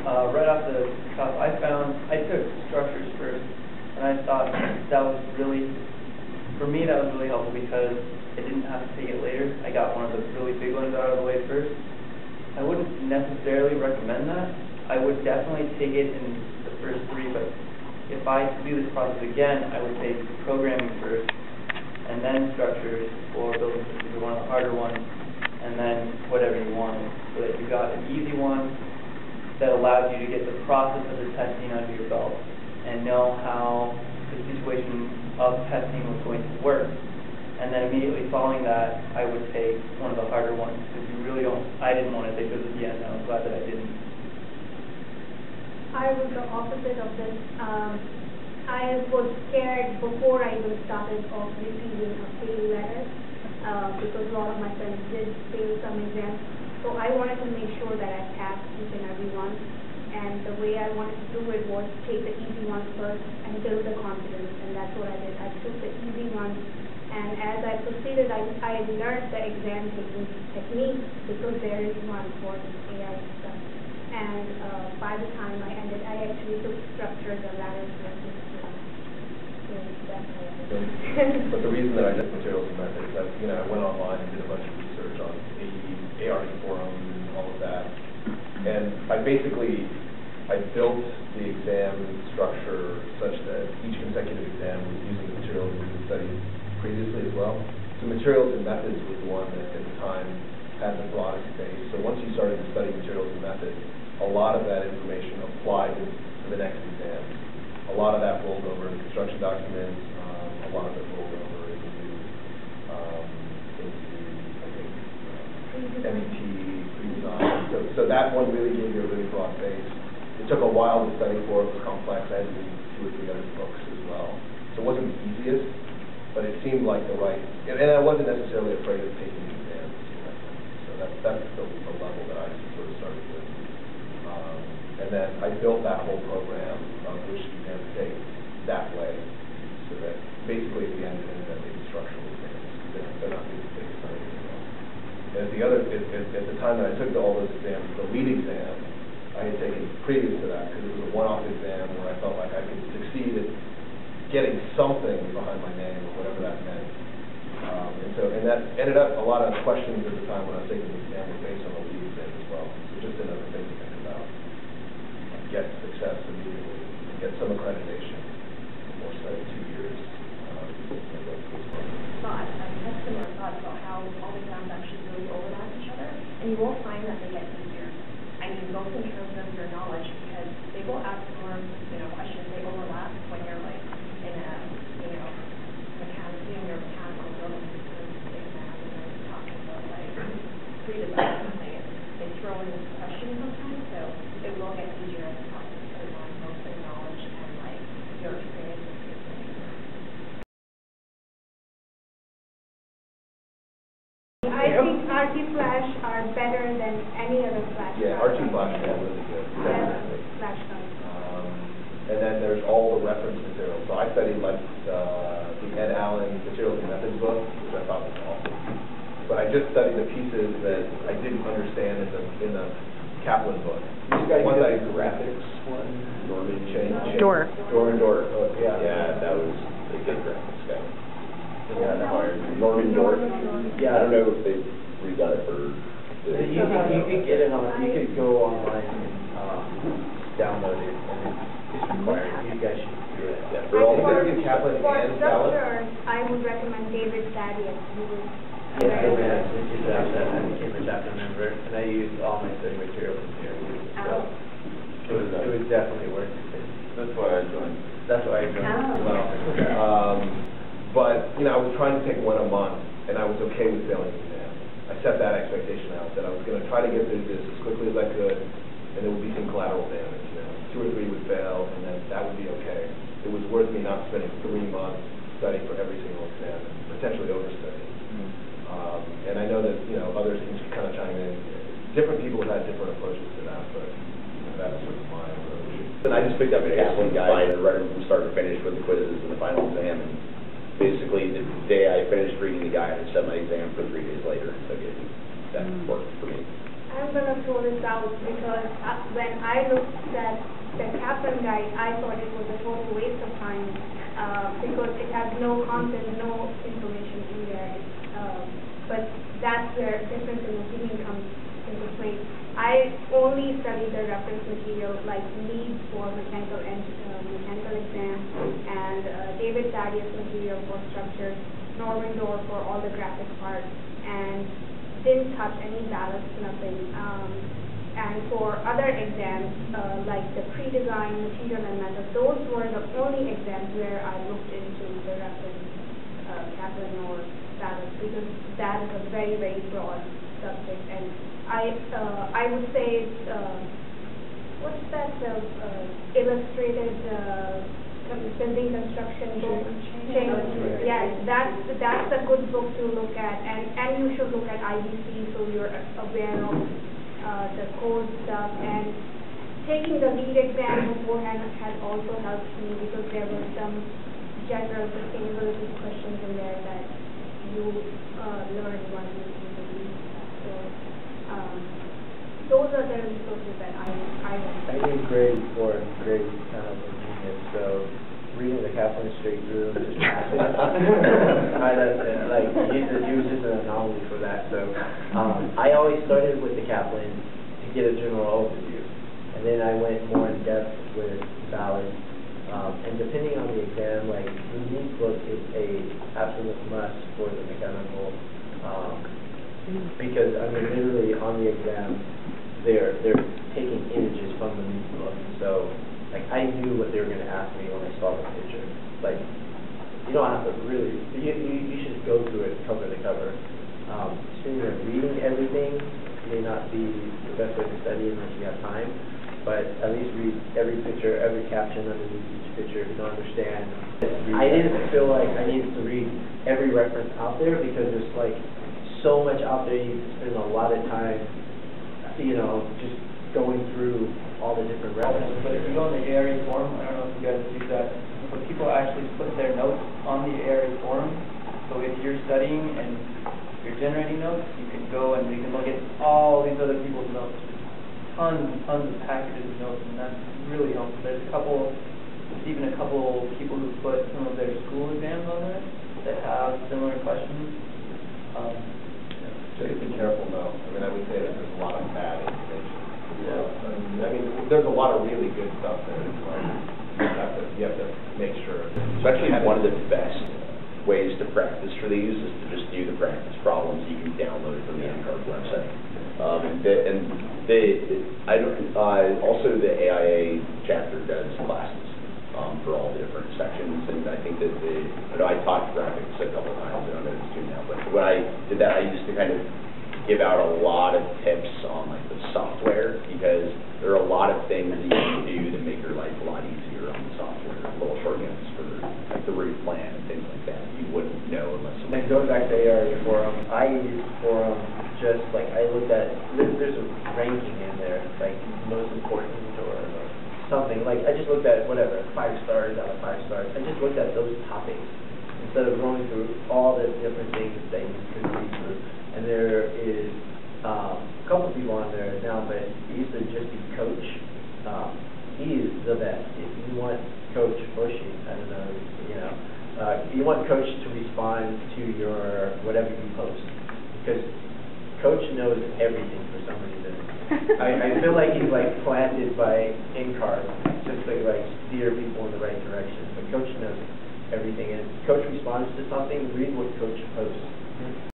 Right off the top, I took structures first, and I thought that was really, for me, that was really helpful because I didn't have to take it later. I got one of the really big ones out of the way first. I wouldn't necessarily recommend that. I would definitely take it in the first three, but if I could do this process again, I would take programming first, and then structures or building systems are one of the harder ones, and then whatever you want, so that you got an easy one that allows you to get the process of the testing under your belt and know how the situation of testing was going to work. And then immediately following that, I would take one of the harder ones, because you really don't, I didn't want to take those at the end, and I was glad that I didn't. I was the opposite of this. I was scared before I even started of receiving a fail letter, because a lot of my friends did fail some exams. So I wanted to make sure that I passed each and every one. And the way I wanted to do it was take the easy ones first and build the confidence. And that's what I did. I took the easy ones. And as I proceeded, I learned the exam taking technique, because there is one for the ARE stuff. And by the time I ended, I actually took structures and ladders versus so that's how I did. But the reason that I did materials and methods, I went online and did a bunch of research on ARE forums and all of that. And I built the exam structure such that each consecutive exam was using the materials we had studied previously as well. So materials and methods was the one that at the time had the broadest base. So once you started to study materials and methods, a lot of that information applied to the next exam. A lot of that rolled over into construction documents. A lot of it rolled over into I think, MEP, pre-design. So that one really gave you a really broad base. It took a while to study for. It was complex. I had to read 2 or 3 other books as well. So it wasn't the easiest, but it seemed like the right, and I wasn't necessarily afraid of taking the exams. So that's the level that I sort of started with. And then I built that whole program of which exam to take that way, so that basically at the end it ended up being structural exams. They're not really big for anything else. And at the time that I took all those exams, the lead exam I had taken previous to that, because it was a one-off exam where I felt like I could succeed at getting something behind my name or whatever that meant. And that ended up, a lot of questions at the time when I was taking the exam were based on the lead exam as well. So just another thing to think about. Get success immediately, get some accreditation, or study 2 years. So I've had similar thoughts about how all the exams actually really overlap each other, and you won't find that they get easier. I mean, both in terms of your knowledge, because they will ask more, questions. They overlap when you're like in a, mechanical building systems exam, and they're talking about like pre-design, and they throw in this question sometimes. So it will get easier as the process goes on, both in knowledge and like your experience with your things. I think RT Flash are better than any other Flash. Yeah, RT Flash is really good. Definitely. Flash cards. And then there's all the reference materials. So I studied like the Ed Allen Materials and Methods book, which I thought was awesome. But I just studied the pieces that I didn't understand in the Kaplan book. You guys did the graphics one? Norman Change. Door. Oh, yeah, that was a good graphics guy. Norman Door. Yeah, I don't know if they redone it for. You could get it on. You could go online and download it, and it's required. You guys should do it. Yeah, for all For Kaplan and structure, I would recommend David Thaddeus. Yes, I went to Cambridge after member, and I used all my study materials in here. So it was definitely worth it. That's why I joined. That's why I joined as well. But I was trying to take one a month, and I was okay with failing the exam. I set that expectation out that I was going to try to get through this as quickly as I could, and there would be some collateral damage. 2 or 3 would fail, and then that would be okay. It was worth me not spending 3 months studying for every single exam, and potentially overstudying. And I know that others can kind of chime in. Different people have had different approaches to that, but that's sort of my approach. And I just picked up a Kaplan guide right from start to finish with the quizzes and the final exam. And basically, the day I finished reading the guide, I set my exam for 3 days later. So that worked for me. I I'm gonna throw this out because when I looked at the Kaplan guide, I thought it was a total waste of time because it has no content, no information in there. But that's where difference in opinion comes into play. I only studied the reference material like needs for mechanical exam and David Thaddeus material for structure, Norman Doerr for all the graphic parts, and didn't touch any ballast, nothing. And for other exams, like the pre-design, material and method, those were the only exams where I looked into the reference Kaplan or ballast, because that is a very, very broad subject. And I would say it's, what's that illustrated building construction book? Yes, that's a good book to look at, and you should look at IBC so you're aware of the code stuff. And taking the lead exam beforehand had also helped me because there were some general sustainability questions in there that you learn once you do the lead. So those are the resources that I went. I did grade 4 and grade genius, so reading the Kaplan straight through and just passing. He was just an anomaly for that. So I always started with the Kaplan to get a general overview, and then I went more in depth with ballast. And depending on the exam, like the needs book is a absolute must for the mechanical, because I mean literally on the exam they're taking images from the needs book. So like I knew what they were going to ask me when I saw the picture. Like you don't have to really, you should go through it cover to cover. Sitting there reading everything may not be the best way to study unless you have time. But at least read every picture, every caption underneath each picture if you don't understand. I didn't feel like I needed to read every reference out there because there's like so much out there. You spend a lot of time, just going through all the different references. But if you go on the ARE forum, I don't know if you guys do that, but people actually put their notes on the ARE forum. So if you're studying and you're generating notes, you can go and you can look at all these other people's notes. Tons and tons of packages of notes, and that's really helpful. There's even a couple people who put some of their school exams on there that have similar questions. Just be careful though. I mean, I would say that there's a lot of bad information. Yeah. I mean, there's a lot of really good stuff there. You have to make sure. It's actually one of the best ways to practice for these is to just do the practice problems you can download from the NCARB website. Also the AIA chapter does classes for all the different sections, and I think that I taught graphics a couple of times. I don't know if it's doing now, but when I did that, I used to kind of give out a lot of tips on like the software, because there are a lot of things that you can do to make your life a lot easier on the software. Little shortcuts for like the route plan and things like that you wouldn't know unless. And going back to ARE forum, I used forum just like I looked at. There's a ranking in there, like most important or something. Like I just looked at whatever 5 stars out of 5 stars. I just looked at those topics instead of going through all the different things that you could read through. And there is a couple people on there now, but he used to just be Coach. He is the best. If you want Coach or she, I don't know, you want Coach to respond to your whatever you post, because Coach knows everything for some reason. I feel like he's like planted by NCARB just to like steer people in the right direction. But Coach knows everything, and Coach responds to something. Read what Coach posts.